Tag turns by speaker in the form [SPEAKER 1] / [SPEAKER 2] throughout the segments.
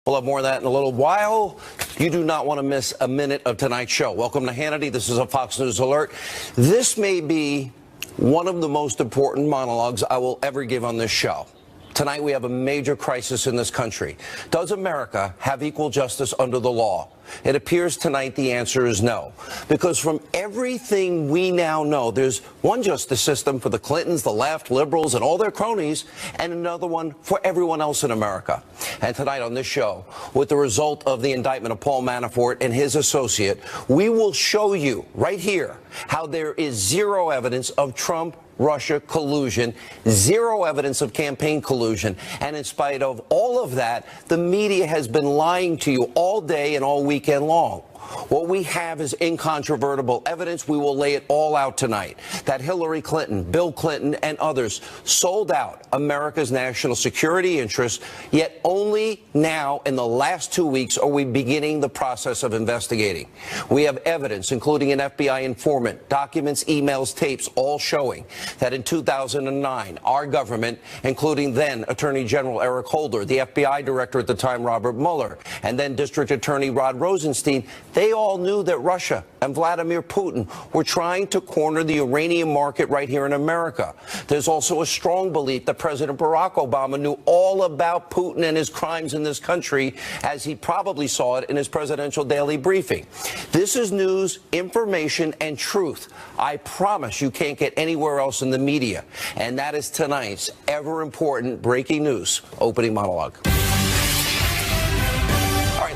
[SPEAKER 1] We'll have more of that in a little while. You do not want to miss a minute of tonight's show. Welcome to Hannity. This is a Fox News alert. This may be one of the most important monologues I will ever give on this show. Tonight we have a major crisis in this country. Does America have equal justice under the law? It appears tonight the answer is no. Because from everything we now know, there's one justice system for the Clintons, the left, liberals, and all their cronies, and another one for everyone else in America. And tonight on this show, with the result of the indictment of Paul Manafort and his associate, we will show you right here how there is zero evidence of Trump-Russia collusion, zero evidence of campaign collusion. And in spite of all of that, the media has been lying to you all day and all weekend long. What we have is incontrovertible evidence. We will lay it all out tonight. That Hillary Clinton, Bill Clinton, and others sold out America's national security interests, yet only now in the last 2 weeks are we beginning the process of investigating. We have evidence, including an FBI informant, documents, emails, tapes, all showing that in 2009, our government, including then Attorney General Eric Holder, the FBI director at the time, Robert Mueller, and then District Attorney Rod Rosenstein, they all knew that Russia and Vladimir Putin were trying to corner the uranium market right here in America. There's also a strong belief that President Barack Obama knew all about Putin and his crimes in this country, as he probably saw it in his presidential daily briefing. This is news, information, and truth. I promise you can't get anywhere else in the media. And that is tonight's ever-important breaking news opening monologue.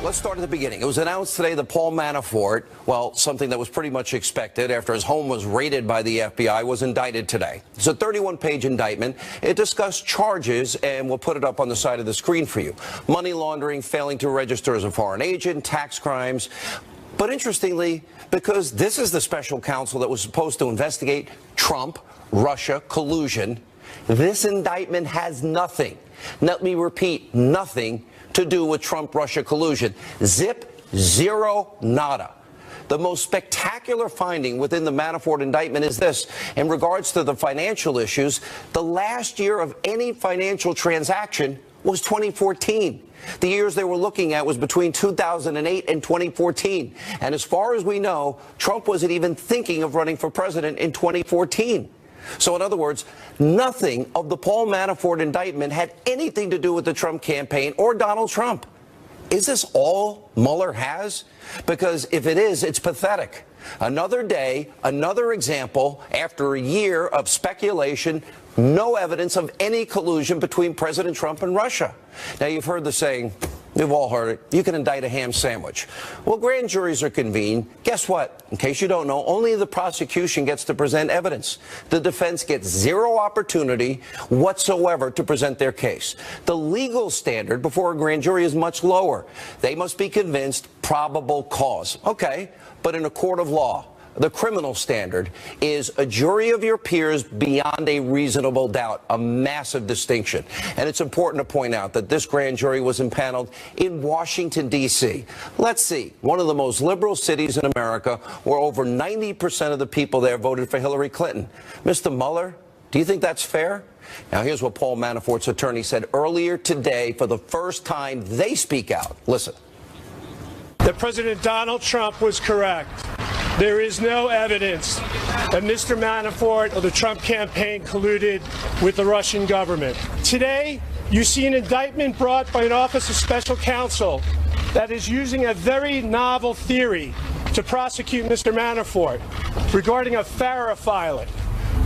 [SPEAKER 1] Let's start at the beginning. It was announced today that Paul Manafort, well, something that was pretty much expected after his home was raided by the FBI, was indicted today. It's a 31-page indictment. It discussed charges, and we'll put it up on the side of the screen for you. Money laundering, failing to register as a foreign agent, tax crimes. But interestingly, because this is the special counsel that was supposed to investigate Trump-Russia collusion, this indictment has nothing, let me repeat, nothing to do with Trump-Russia collusion. Zip, zero, nada. The most spectacular finding within the Manafort indictment is this. In regards to the financial issues, the last year of any financial transaction was 2014. The years they were looking at was between 2008 and 2014. And as far as we know, Trump wasn't even thinking of running for president in 2014. So in other words, nothing of the Paul Manafort indictment had anything to do with the Trump campaign or Donald Trump. Is this all Mueller has? Because if it is, it's pathetic. Another day, another example, after a year of speculation, no evidence of any collusion between President Trump and Russia. Now, you've heard the saying, we've all heard it, you can indict a ham sandwich. Well, grand juries are convened. Guess what? In case you don't know, only the prosecution gets to present evidence. The defense gets zero opportunity whatsoever to present their case. The legal standard before a grand jury is much lower. They must be convinced probable cause. Okay, but in a court of law, the criminal standard is a jury of your peers beyond a reasonable doubt, a massive distinction. And it's important to point out that this grand jury was impaneled in Washington, D.C. Let's see, one of the most liberal cities in America, where over 90% of the people there voted for Hillary Clinton. Mr. Mueller, do you think that's fair? Now, here's what Paul Manafort's attorney said earlier today. For the first time, they speak out. Listen.
[SPEAKER 2] That President Donald Trump was correct. There is no evidence that Mr. Manafort or the Trump campaign colluded with the Russian government. Today, you see an indictment brought by an Office of Special Counsel that is using a very novel theory to prosecute Mr. Manafort regarding a FARA filing.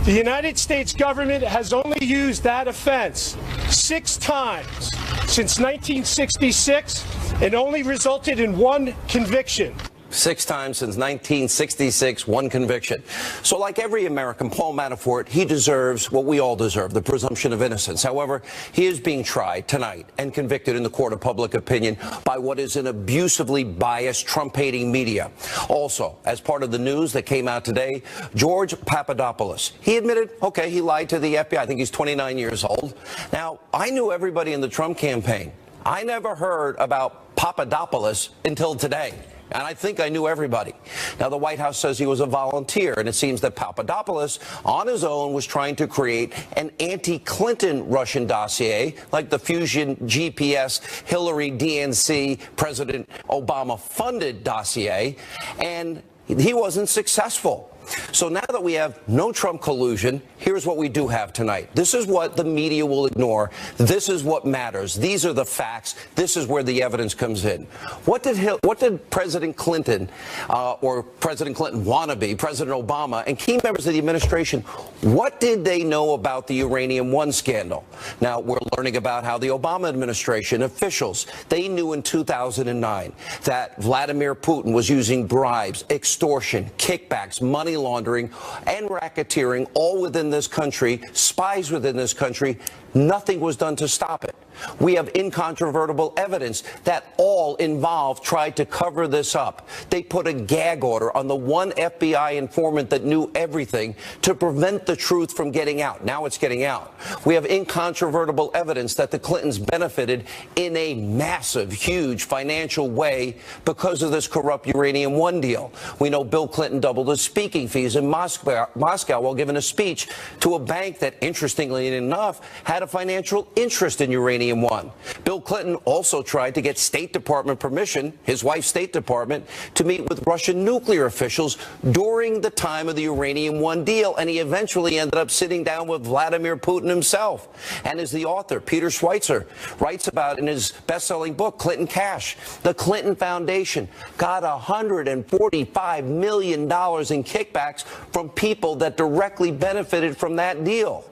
[SPEAKER 2] The United States government has only used that offense 6 times since 1966 and only resulted in 1 conviction.
[SPEAKER 1] 6 times since 1966, 1 conviction. So like every American, Paul Manafort, he deserves what we all deserve, the presumption of innocence. However, he is being tried tonight and convicted in the court of public opinion by what is an abusively biased, Trump-hating media. Also, as part of the news that came out today, George Papadopoulos, he admitted, okay, he lied to the FBI. I think he's 29 years old. Now, I knew everybody in the Trump campaign. I never heard about Papadopoulos until today. And I think I knew everybody. Now, the White House says he was a volunteer, and it seems that Papadopoulos, on his own, was trying to create an anti-Clinton Russian dossier, like the Fusion GPS, Hillary DNC, President Obama-funded dossier, and he wasn't successful. So now that we have no Trump collusion, here's what we do have tonight. This is what the media will ignore. This is what matters. These are the facts. This is where the evidence comes in. What did President Clinton or President Clinton wannabe, President Obama, and key members of the administration, what did they know about the Uranium One scandal? Now, we're learning about how the Obama administration officials, they knew in 2009 that Vladimir Putin was using bribes, extortion, kickbacks, money laundering, and racketeering all within this country, spies within this country. Nothing was done to stop it. We have incontrovertible evidence that all involved tried to cover this up. They put a gag order on the one FBI informant that knew everything to prevent the truth from getting out. Now it's getting out. We have incontrovertible evidence that the Clintons benefited in a massive, huge financial way because of this corrupt Uranium One deal. We know Bill Clinton doubled his speaking fees in Moscow while giving a speech to a bank that, interestingly enough, had a financial interest in Uranium One. Bill Clinton also tried to get State Department permission, his wife's State Department, to meet with Russian nuclear officials during the time of the Uranium One deal, and he eventually ended up sitting down with Vladimir Putin himself. And as the author, Peter Schweitzer, writes about in his best-selling book, Clinton Cash, the Clinton Foundation got $145 million in kickbacks from people that directly benefited from that deal.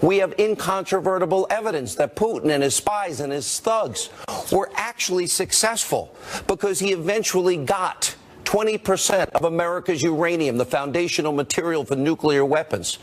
[SPEAKER 1] We have incontrovertible evidence that Putin and his spies and his thugs were actually successful because he eventually got 20% of America's uranium, the foundational material for nuclear weapons.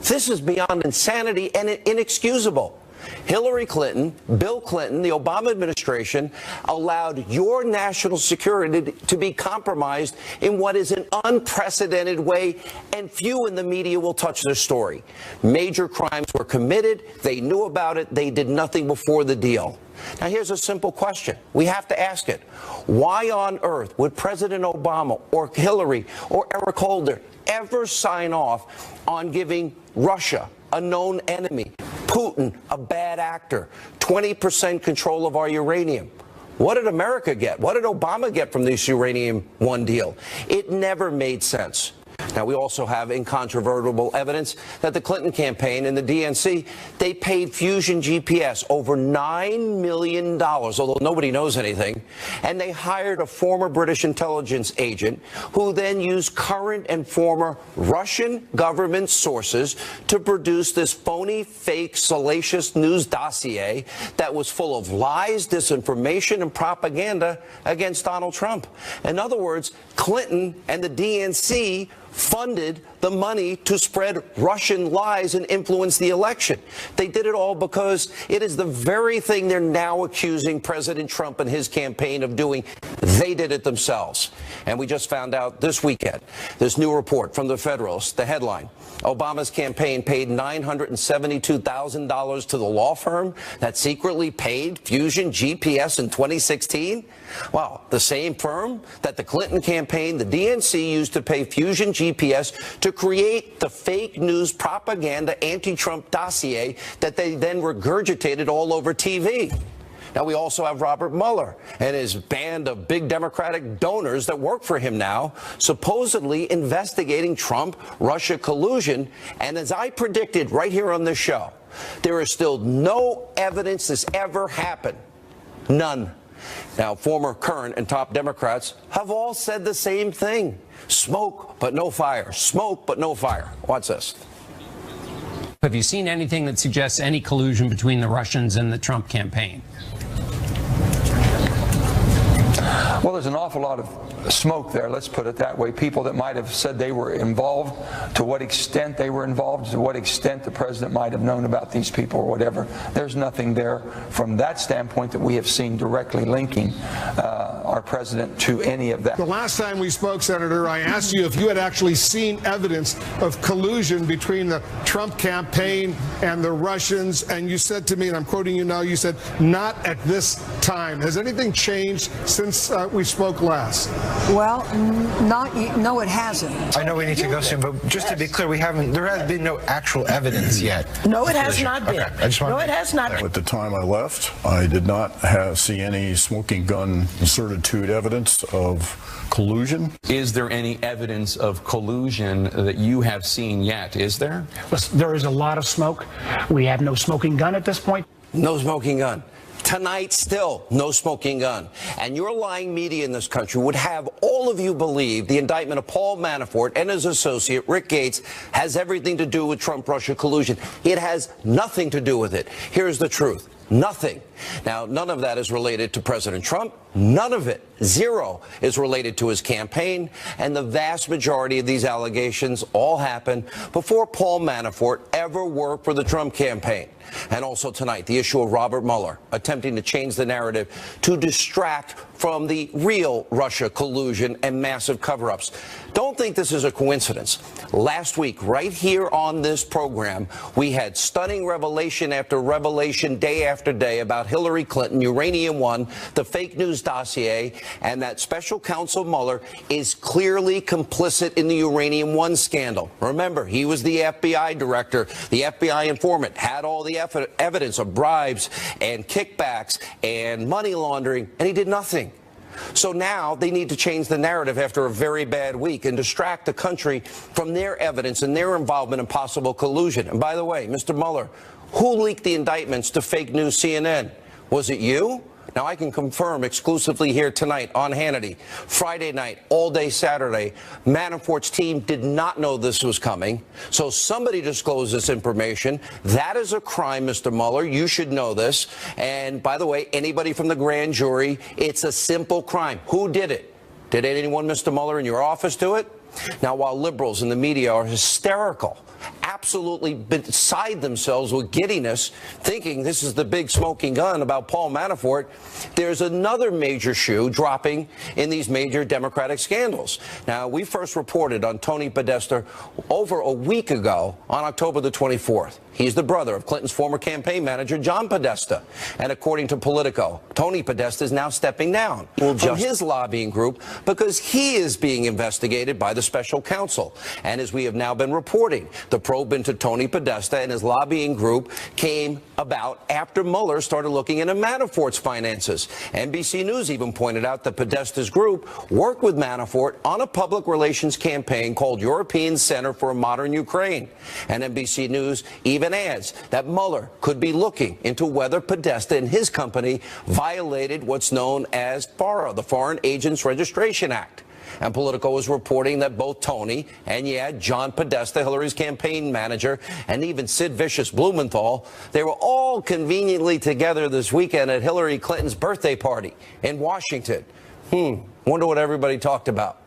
[SPEAKER 1] This is beyond insanity and inexcusable. Hillary Clinton, Bill Clinton, the Obama administration allowed your national security to be compromised in what is an unprecedented way, and few in the media will touch this story. Major crimes were committed. They knew about it. They did nothing before the deal. Now, here's a simple question. We have to ask it. Why on earth would President Obama or Hillary or Eric Holder ever sign off on giving Russia, a known enemy, Putin, a bad actor, 20% control of our uranium? What did America get? What did Obama get from this Uranium One deal? It never made sense. Now, we also have incontrovertible evidence that the Clinton campaign and the DNC, they paid Fusion GPS over $9 million, although nobody knows anything, and they hired a former British intelligence agent who then used current and former Russian government sources to produce this phony, fake, salacious news dossier that was full of lies, disinformation, and propaganda against Donald Trump. In other words, Clinton and the DNC funded the money to spread Russian lies and influence the election. They did it all because it is the very thing they're now accusing President Trump and his campaign of doing. They did it themselves. And we just found out this weekend, this new report from the Federalist, the headline, Obama's campaign paid $972,000 to the law firm that secretly paid Fusion GPS in 2016. Wow, the same firm that the Clinton campaign, the DNC, used to pay Fusion GPS to create the fake news propaganda anti-Trump dossier that they then regurgitated all over TV. Now, we also have Robert Mueller and his band of big Democratic donors that work for him now, supposedly investigating Trump-Russia collusion. And as I predicted right here on this show, there is still no evidence this ever happened. None. Now, former, current, and top Democrats have all said the same thing. Smoke, but no fire. Smoke, but no fire. Watch this.
[SPEAKER 3] Have you seen anything that suggests any collusion between the Russians and the Trump campaign?
[SPEAKER 4] Well, there's an awful lot of smoke there, let's put it that way. People that might have said they were involved, to what extent they were involved, to what extent the president might have known about these people or whatever. There's nothing there from that standpoint that we have seen directly linking our president to any of that.
[SPEAKER 5] The last time we spoke, Senator, I asked you if you had actually seen evidence of collusion between the Trump campaign and the Russians, and you said to me, and I'm quoting you now, you said, not at this time. Has anything changed since we spoke last?
[SPEAKER 6] Well, no, it hasn't.
[SPEAKER 7] I know we need to go soon, but just to be clear, there has been no actual evidence yet.
[SPEAKER 6] No, it has not been.
[SPEAKER 7] Okay,
[SPEAKER 6] no, it has not.
[SPEAKER 8] At the time I left, I did not see any smoking gun certitude evidence of collusion.
[SPEAKER 9] Is there any evidence of collusion that you have seen yet? Is there?
[SPEAKER 10] There is a lot of smoke. We have no smoking gun at this point.
[SPEAKER 1] No smoking gun. Tonight, still no smoking gun. And your lying media in this country would have all of you believe the indictment of Paul Manafort and his associate, Rick Gates, has everything to do with Trump-Russia collusion. It has nothing to do with it. Here's the truth. Nothing. Now, none of that is related to President Trump. None of it, zero, is related to his campaign. And the vast majority of these allegations all happened before Paul Manafort ever worked for the Trump campaign. And also tonight, the issue of Robert Mueller attempting to change the narrative to distract from the real Russia collusion and massive cover-ups. Don't think this is a coincidence. Last week, right here on this program, we had stunning revelation after revelation, day after day, about Hillary Clinton, Uranium One, the fake news dossier, and that special counsel Mueller is clearly complicit in the Uranium One scandal. Remember, he was the FBI director, the FBI informant, had all the evidence of bribes and kickbacks and money laundering, and he did nothing. So now they need to change the narrative after a very bad week and distract the country from their evidence and their involvement in possible collusion. And by the way, Mr. Mueller, who leaked the indictments to fake news CNN? Was it you? Now, I can confirm exclusively here tonight on Hannity, Friday night, all day Saturday, Manafort's team did not know this was coming. So somebody disclosed this information. That is a crime, Mr. Mueller. You should know this. And by the way, anybody from the grand jury, it's a simple crime. Who did it? Did anyone, Mr. Mueller, in your office do it? Now, while liberals in the media are hysterical, absolutely beside themselves with giddiness, thinking this is the big smoking gun about Paul Manafort, there's another major shoe dropping in these major Democratic scandals. Now, we first reported on Tony Podesta over a week ago on October the 24th. He's the brother of Clinton's former campaign manager, John Podesta. And according to Politico, Tony Podesta is now stepping down from his lobbying group because he is being investigated by the special counsel. And as we have now been reporting, the probe into Tony Podesta and his lobbying group came about after Mueller started looking into Manafort's finances. NBC News even pointed out that Podesta's group worked with Manafort on a public relations campaign called European Center for a Modern Ukraine. And NBC News even adds that Mueller could be looking into whether Podesta and his company violated what's known as FARA, the Foreign Agents Registration Act. And Politico was reporting that both Tony and, John Podesta, Hillary's campaign manager, and even Sid Vicious Blumenthal, they were all conveniently together this weekend at Hillary Clinton's birthday party in Washington. Wonder what everybody talked about.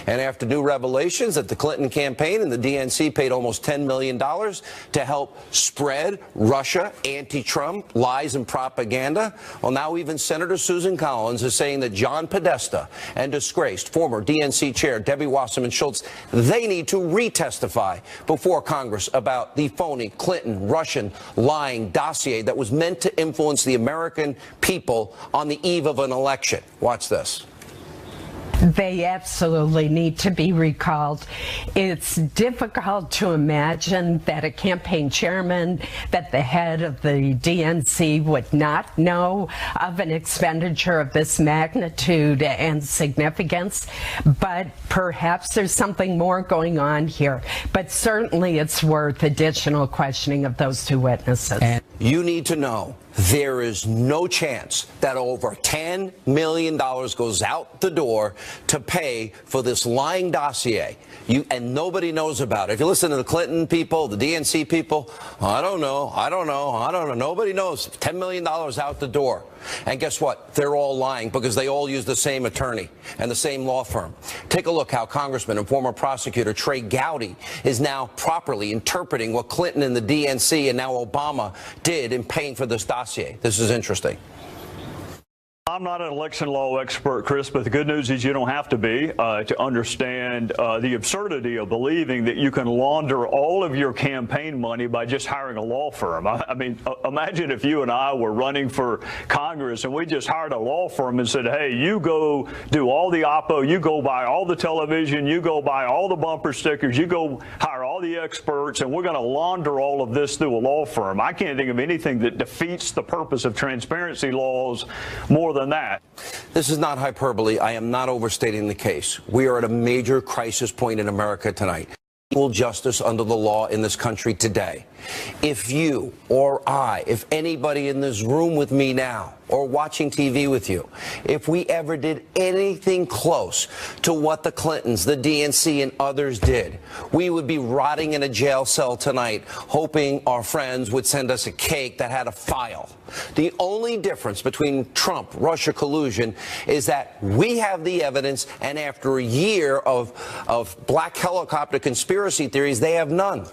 [SPEAKER 1] And after new revelations that the Clinton campaign and the DNC paid almost $10 million to help spread Russia anti-Trump lies and propaganda, well, now even Senator Susan Collins is saying that John Podesta and disgraced former DNC chair Debbie Wasserman Schultz, they need to retestify before Congress about the phony Clinton Russian lying dossier that was meant to influence the American people on the eve of an election. Watch this.
[SPEAKER 11] They absolutely need to be recalled. It's difficult to imagine that a campaign chairman, that the head of the DNC would not know of an expenditure of this magnitude and significance, but perhaps there's something more going on here. But certainly it's worth additional questioning of those two witnesses.
[SPEAKER 1] You need to know there is no chance that over $10 million goes out the door to pay for this lying dossier. And nobody knows about it. If you listen to the Clinton people, the DNC people, I don't know. Nobody knows. $10 million out the door. And guess what? They're all lying because they all use the same attorney and the same law firm. Take a look how Congressman and former prosecutor Trey Gowdy is now properly interpreting what Clinton and the DNC and now Obama did in paying for this dossier. This is interesting.
[SPEAKER 12] I'm not an election law expert, Chris, but the good news is you don't have to be to understand the absurdity of believing that you can launder all of your campaign money by just hiring a law firm. I mean, imagine if you and I were running for Congress and we just hired a law firm and said, hey, you go do all the oppo, you go buy all the television, you go buy all the bumper stickers, you go hire all the experts, and we're going to launder all of this through a law firm. I can't think of anything that defeats the purpose of transparency laws more than that.
[SPEAKER 1] This is not hyperbole. I am not overstating the case. We are at a major crisis point in America tonight. Equal justice under the law in this country today. If you or I, if anybody in this room with me now or watching TV with you, if we ever did anything close to what the Clintons, the DNC, and others did, we would be rotting in a jail cell tonight, hoping our friends would send us a cake that had a file. The only difference between Trump-Russia collusion is that we have the evidence, and after a year of black helicopter conspiracy theories, they have none.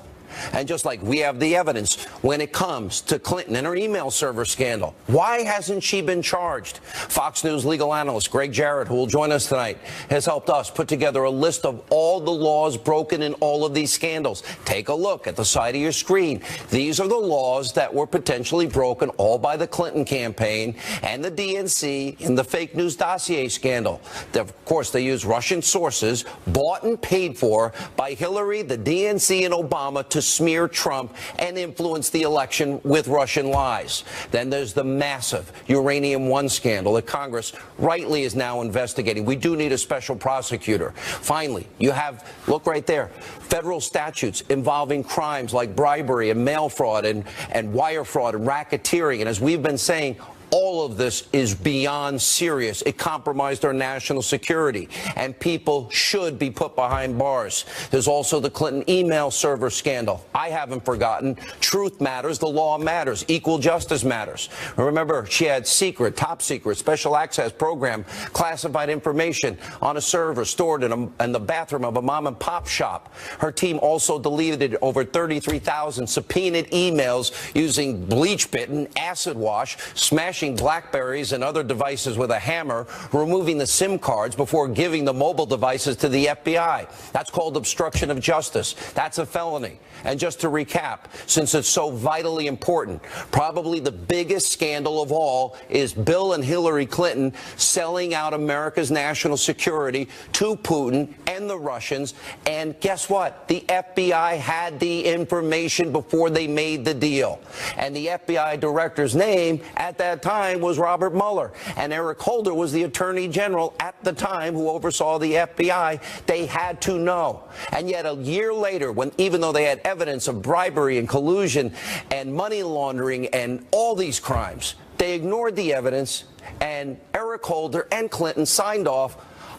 [SPEAKER 1] And just like we have the evidence when it comes to Clinton and her email server scandal, why hasn't she been charged? Fox News legal analyst Greg Jarrett, who will join us tonight, has helped us put together a list of all the laws broken in all of these scandals. Take a look at the side of your screen. These are the laws that were potentially broken, all by the Clinton campaign and the DNC in the fake news dossier scandal. Of course, they used Russian sources bought and paid for by Hillary, the DNC, and Obama to smear Trump and influence the election with Russian lies. Then there's the massive Uranium One scandal that Congress rightly is now investigating. We do need a special prosecutor. Finally, you have, look right there, federal statutes involving crimes like bribery and mail fraud and wire fraud and racketeering. And as we've been saying, all of this is beyond serious. It compromised our national security, and people should be put behind bars. There's also the Clinton email server scandal. I haven't forgotten. Truth matters. The law matters. Equal justice matters. Remember, she had secret, top secret, special access program, classified information on a server stored in the bathroom of a mom and pop shop. Her team also deleted over 33,000 subpoenaed emails using bleach bitten, acid wash, smashing Blackberries and other devices with a hammer, removing the SIM cards before giving the mobile devices to the FBI. That's called obstruction of justice. That's a felony. And just to recap, since it's so vitally important, probably the biggest scandal of all is Bill and Hillary Clinton selling out America's national security to Putin and the Russians. And guess what? The FBI had the information before they made the deal. And the FBI director's name at that time was Robert Mueller. And Eric Holder was the attorney general at the time who oversaw the FBI. They had to know. And yet a year later, when even though they had evidence of bribery and collusion and money laundering and all these crimes, they ignored the evidence, and Eric Holder and Clinton signed off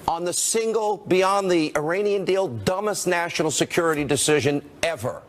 [SPEAKER 1] on the single, beyond the Iranian deal, dumbest national security decision ever.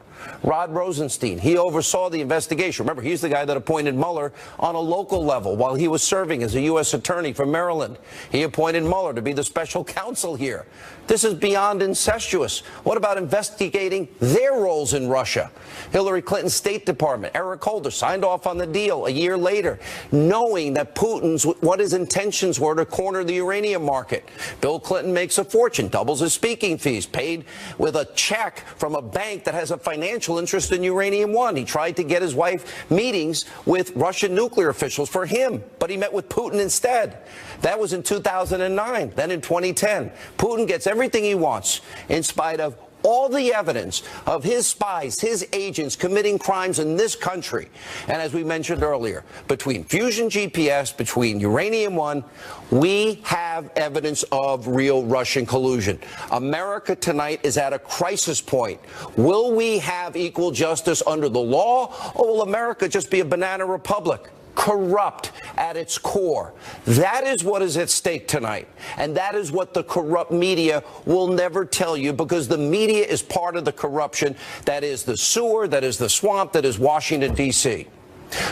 [SPEAKER 1] Rod Rosenstein, he oversaw the investigation. Remember, he's the guy that appointed Mueller on a local level while he was serving as a U.S. attorney for Maryland. He appointed Mueller to be the special counsel here. This is beyond incestuous. What about investigating their roles in Russia? Hillary Clinton's State Department, Eric Holder, signed off on the deal a year later, knowing that Putin's, what his intentions were to corner the uranium market. Bill Clinton makes a fortune, doubles his speaking fees, paid with a check from a bank that has a financial interest in Uranium One. He tried to get his wife meetings with Russian nuclear officials for him, but he met with Putin instead. That was in 2009. Then in 2010, Putin gets everything he wants in spite of all the evidence of his spies, his agents committing crimes in this country. And as we mentioned earlier, between Fusion GPS, between Uranium One, we have evidence of real Russian collusion. America tonight is at a crisis point. Will we have equal justice under the law, or will America just be a banana republic? Corrupt at its core. That is what is at stake tonight. And that is what the corrupt media will never tell you, because the media is part of the corruption that is the sewer, that is the swamp, that is Washington, D.C.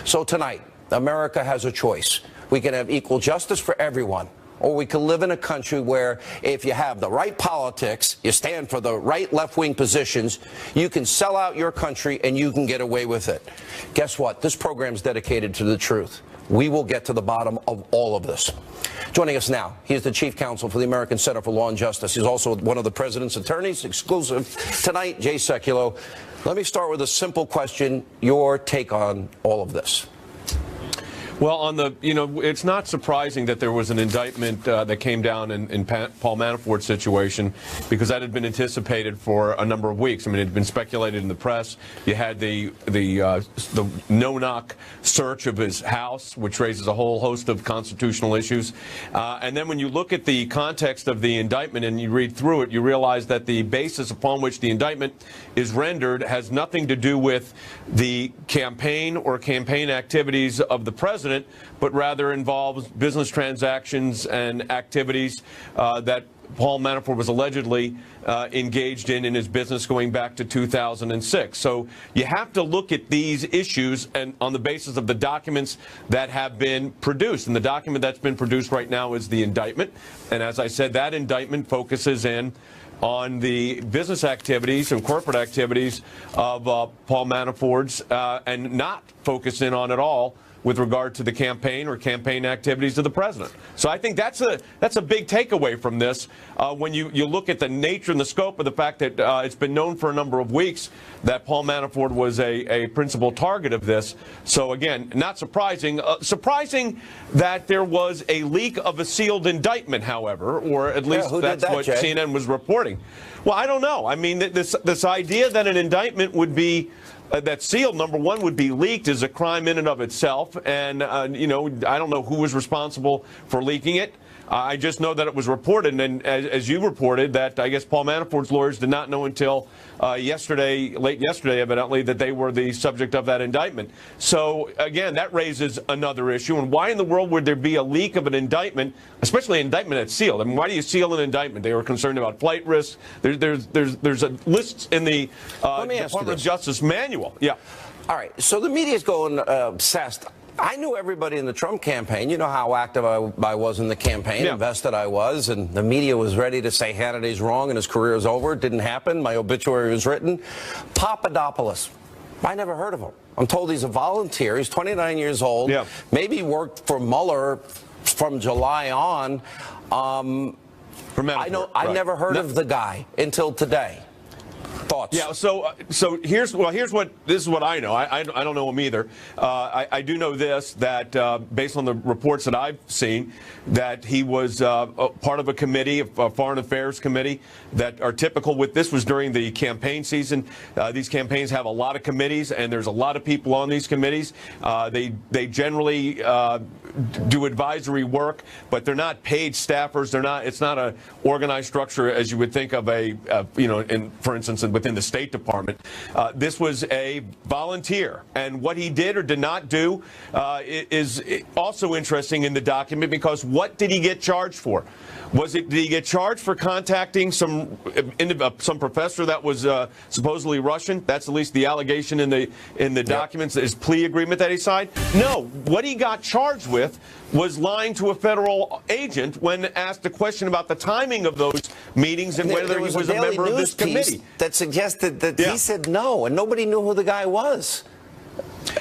[SPEAKER 1] So tonight, America has a choice. We can have equal justice for everyone, or we can live in a country where if you have the right politics, you stand for the right left-wing positions, you can sell out your country and you can get away with it. Guess what? This program is dedicated to the truth. We will get to the bottom of all of this. Joining us now, he is the chief counsel for the American Center for Law and Justice. He's also one of the president's attorneys, exclusive tonight, Jay Sekulow. Let me start with a simple question, your take on all of this.
[SPEAKER 13] Well, on the, it's not surprising that there was an indictment that came down in Paul Manafort's situation, because that had been anticipated for a number of weeks. I mean, it had been speculated in the press. You had the no-knock search of his house, which raises a whole host of constitutional issues. And then when you look at the context of the indictment and you read through it, you realize that the basis upon which the indictment is rendered has nothing to do with the campaign or campaign activities of the president, but rather involves business transactions and activities that Paul Manafort was allegedly engaged in his business going back to 2006. So you have to look at these issues and on the basis of the documents that have been produced. And the document that's been produced right now is the indictment. And as I said, that indictment focuses in on the business activities and corporate activities of Paul Manafort's and not focus in on at all with regard to the campaign or campaign activities of the president. So I think that's a big takeaway from this when you look at the nature and the scope of the fact that it's been known for a number of weeks that Paul Manafort was a principal target of this. So again, not surprising. Surprising that there was a leak of a sealed indictment, however, or at least that's what CNN was reporting. Well, I don't know. I mean, this idea that an indictment would be that sealed, number one, would be leaked is a crime in and of itself. And, I don't know who was responsible for leaking it. I just know that it was reported, and as you reported, that I guess Paul Manafort's lawyers did not know until late yesterday, evidently, that they were the subject of that indictment. So, again, that raises another issue. And why in the world would there be a leak of an indictment, especially an indictment that's sealed? I mean, why do you seal an indictment? They were concerned about flight risks. There's a list in the Department of Justice manual. Yeah.
[SPEAKER 1] All right. So the media is going obsessed. I knew everybody in the Trump campaign. You know how active I was in the campaign, invested I was, and the media was ready to say Hannity's wrong and his career is over. It didn't happen. My obituary was written. Papadopoulos. I never heard of him. I'm told he's a volunteer. He's 29 years old. Yeah. Maybe he worked for Mueller from July on. I never heard of the guy until today. Thoughts?
[SPEAKER 13] Yeah. So here's what this is what I know. I don't know him either. I do know this, that based on the reports that I've seen, that he was part of a committee, a foreign affairs committee, that are typical with this. Was during the campaign season. These campaigns have a lot of committees, and there's a lot of people on these committees. They generally do advisory work, but they're not paid staffers. They're not. It's not a organized structure as you would think of for instance, within the State Department. This was a volunteer, and what he did or did not do is also interesting in the document, because what did he get charged for? Did he get charged for contacting some professor that was supposedly Russian? That's at least the allegation in the documents, his plea agreement that he signed. No, what he got charged with was lying to a federal agent when asked a question about the timing of those meetings and whether he was a member of this committee.
[SPEAKER 1] That suggested that he said no, and nobody knew who the guy was.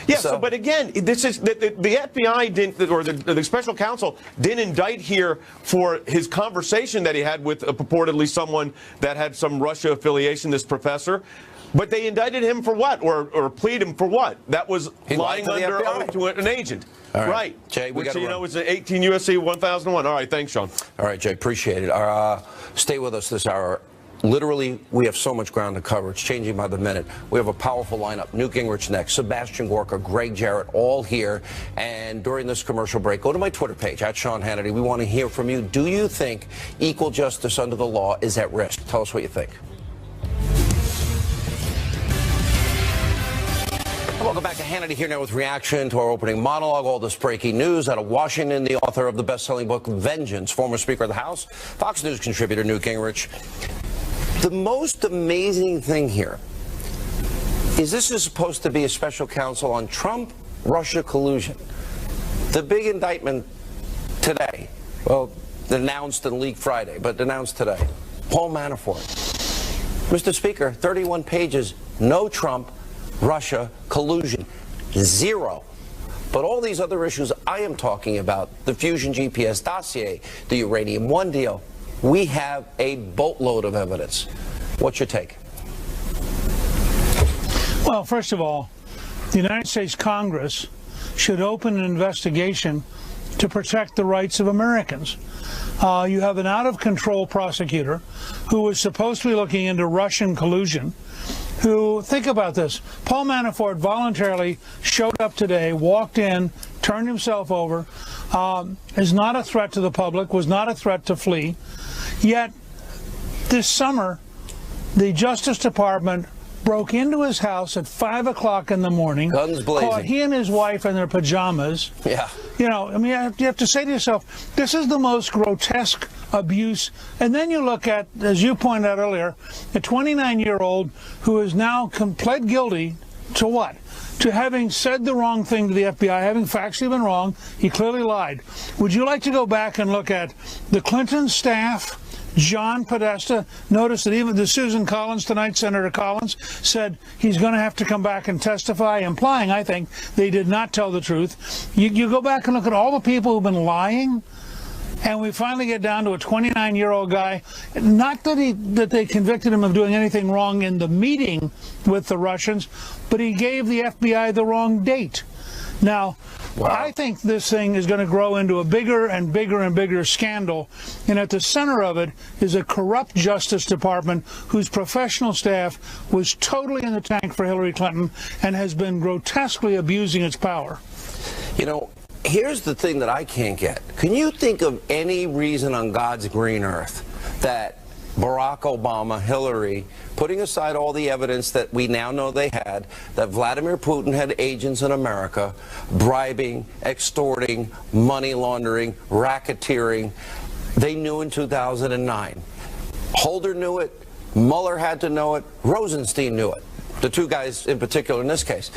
[SPEAKER 13] Yeah, but again, this is the FBI didn't, or the special counsel didn't indict here for his conversation that he had with purportedly someone that had some Russia affiliation, this professor. But they indicted him for what, or plead him for what? That was lying under oath to an agent.
[SPEAKER 1] All
[SPEAKER 13] right.
[SPEAKER 1] Jay,
[SPEAKER 13] which, is 18 U.S.C. 1001. All right, thanks, Sean.
[SPEAKER 1] All right, Jay, appreciate it. Stay with us this hour. Literally, we have so much ground to cover. It's changing by the minute. We have a powerful lineup. Newt Gingrich next, Sebastian Gorka, Greg Jarrett, all here. And during this commercial break, go to my Twitter page, @SeanHannity. We want to hear from you. Do you think equal justice under the law is at risk? Tell us what you think. Welcome back to Hannity, here now with reaction to our opening monologue. All this breaking news out of Washington. The author of the best-selling book, Vengeance, former Speaker of the House, Fox News contributor Newt Gingrich. The most amazing thing here is this is supposed to be a special counsel on Trump-Russia collusion. The big indictment today, well, announced and leaked Friday, but announced today. Paul Manafort. Mr. Speaker, 31 pages, no Trump, Russia collusion. Zero. But all these other issues I am talking about, the Fusion GPS dossier, the Uranium One deal, we have a boatload of evidence. What's your take?
[SPEAKER 10] Well, first of all, the United States Congress should open an investigation to protect the rights of Americans. You have an out-of-control prosecutor who was supposed to be looking into Russian collusion, who, think about this, Paul Manafort voluntarily showed up today, walked in, turned himself over, is not a threat to the public, was not a threat to flee. Yet, this summer, the Justice Department broke into his house at 5 o'clock in the morning,
[SPEAKER 1] guns blazing,
[SPEAKER 10] caught he and his wife in their pajamas.
[SPEAKER 1] Yeah.
[SPEAKER 10] You know, I mean, you have to say to yourself, this is the most grotesque abuse. And then you look at, as you pointed out earlier, a 29-year-old who is now pled guilty to what? To having said the wrong thing to the FBI, having factually been wrong. He clearly lied. Would you like to go back and look at the Clinton staff, John Podesta? Notice that even the Susan Collins tonight, Senator Collins, said he's going to have to come back and testify, implying, I think, they did not tell the truth. You go back and look at all the people who've been lying, and we finally get down to a 29-year-old guy. Not that they convicted him of doing anything wrong in the meeting with the Russians, but he gave the FBI the wrong date. Now, wow. I think this thing is going to grow into a bigger and bigger and bigger scandal, and at the center of it is a corrupt Justice Department whose professional staff was totally in the tank for Hillary Clinton and has been grotesquely abusing its power.
[SPEAKER 1] You know, here's the thing that I can't get. Can you think of any reason on God's green earth that Barack Obama, Hillary, putting aside all the evidence that we now know they had, that Vladimir Putin had agents in America bribing, extorting, money laundering, racketeering, they knew in 2009. Holder knew it, Mueller had to know it, Rosenstein knew it, the two guys in particular in this case.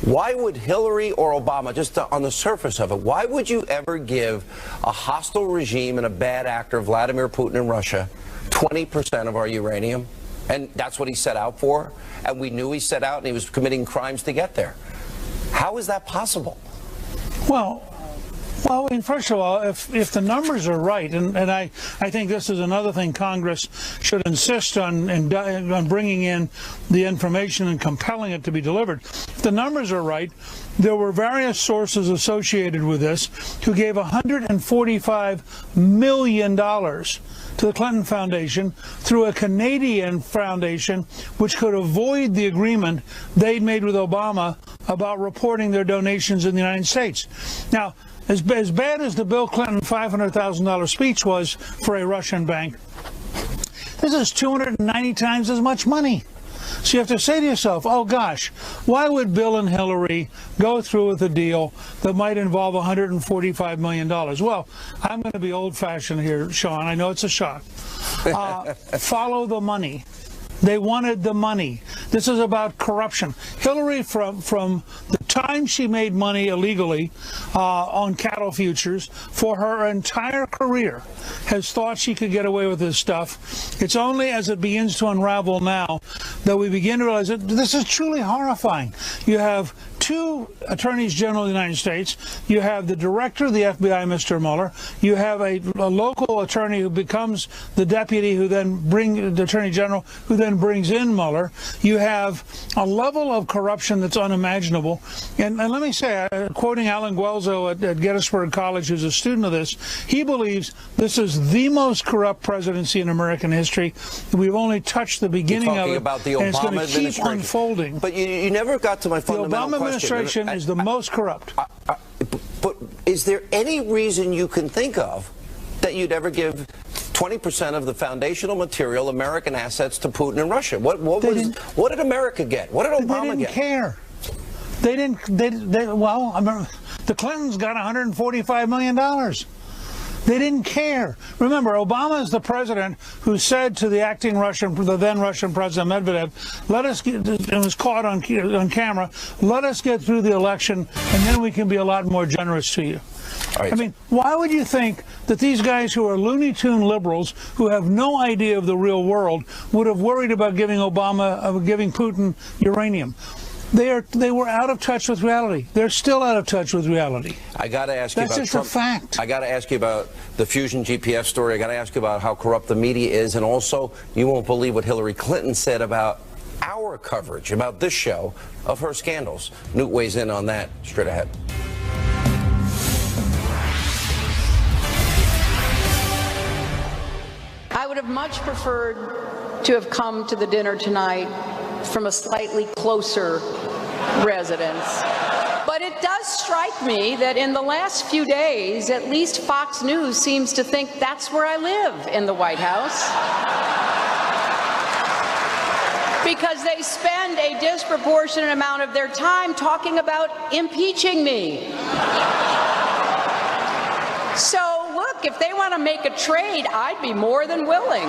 [SPEAKER 1] Why would Hillary or Obama, just on the surface of it, why would you ever give a hostile regime and a bad actor, Vladimir Putin in Russia, 20% of our uranium? And that's what he set out for, and we knew he set out and he was committing crimes to get there. How is that possible?
[SPEAKER 10] Well, I mean, first of all, if the numbers are right, and I think this is another thing Congress should insist on bringing in the information and compelling it to be delivered. If the numbers are right, there were various sources associated with this who gave $145 million to the Clinton Foundation through a Canadian foundation which could avoid the agreement they'd made with Obama about reporting their donations in the United States. Now, as bad as the Bill Clinton $500,000 speech was for a Russian bank, this is 290 times as much money. So you have to say to yourself, oh gosh, why would Bill and Hillary go through with a deal that might involve $145 million? Well, I'm going to be old-fashioned here, Sean. I know it's a shock. Follow the money. They wanted the money. This is about corruption. Hillary, from the time she made money illegally on cattle futures for her entire career, has thought she could get away with this stuff. It's only as it begins to unravel now that we begin to realize that this is truly horrifying. You have two attorneys general of the United States. You have the director of the FBI, Mr. Mueller. You have a local attorney who becomes the deputy, who then the attorney general, who then brings in Mueller. You have a level of corruption that's unimaginable. And let me say, quoting Alan Guelzo at Gettysburg College, who's a student of this, he believes this is the most corrupt presidency in American history. We've only touched the beginning of it,
[SPEAKER 1] about the
[SPEAKER 10] and it's
[SPEAKER 1] Obama
[SPEAKER 10] going to keep unfolding.
[SPEAKER 1] But you never got to my fundamental question.
[SPEAKER 10] The Obama administration is the most corrupt.
[SPEAKER 1] But is there any reason you can think of that you'd ever give 20% of the foundational material, American assets, to Putin and Russia? What did America get? What did Obama get?
[SPEAKER 10] They didn't care. They didn't. Well, I remember the Clintons got $145 million. They didn't care. Remember, Obama is the president who said to the then Russian President Medvedev, let us get, it was caught on camera, let us get through the election, and then we can be a lot more generous to you. Right. I mean, why would you think that these guys who are Looney Tune liberals, who have no idea of the real world, would have worried about giving Putin uranium? They were out of touch with reality. They're still out of touch with reality.
[SPEAKER 1] I got to ask you
[SPEAKER 10] That's
[SPEAKER 1] about
[SPEAKER 10] just
[SPEAKER 1] Trump.
[SPEAKER 10] a fact.
[SPEAKER 1] I got to ask you about the Fusion GPS story. I got to ask you about how corrupt the media is, and also you won't believe what Hillary Clinton said about our coverage, about this show, of her scandals. Newt weighs in on that straight ahead.
[SPEAKER 14] I would have much preferred to have come to the dinner tonight from a slightly closer residence. But it does strike me that in the last few days, at least Fox News seems to think that's where I live in the White House. Because they spend a disproportionate amount of their time talking about impeaching me. So look, if they want to make a trade, I'd be more than willing.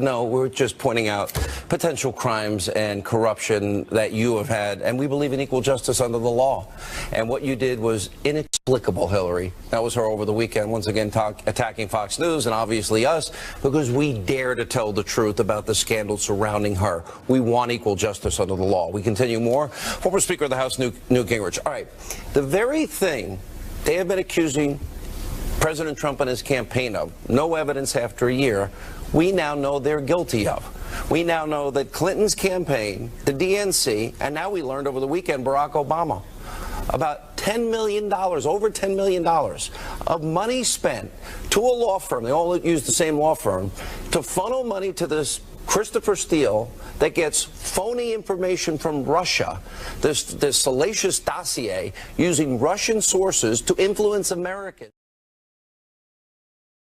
[SPEAKER 1] No, we're just pointing out potential crimes and corruption that you have had, and we believe in equal justice under the law. And what you did was inexplicable, Hillary. That was her over the weekend, once again attacking Fox News and obviously us, because we dare to tell the truth about the scandal surrounding her. We want equal justice under the law. We continue more. Former Speaker of the House, Newt Gingrich. All right, the very thing they have been accusing President Trump and his campaign of, no evidence after a year, we now know they're guilty of. We now know that Clinton's campaign, the DNC, and now we learned over the weekend Barack Obama, about $10 million, over $10 million of money spent to a law firm, they all use the same law firm, to funnel money to this Christopher Steele that gets phony information from Russia, this salacious dossier using Russian sources to influence Americans.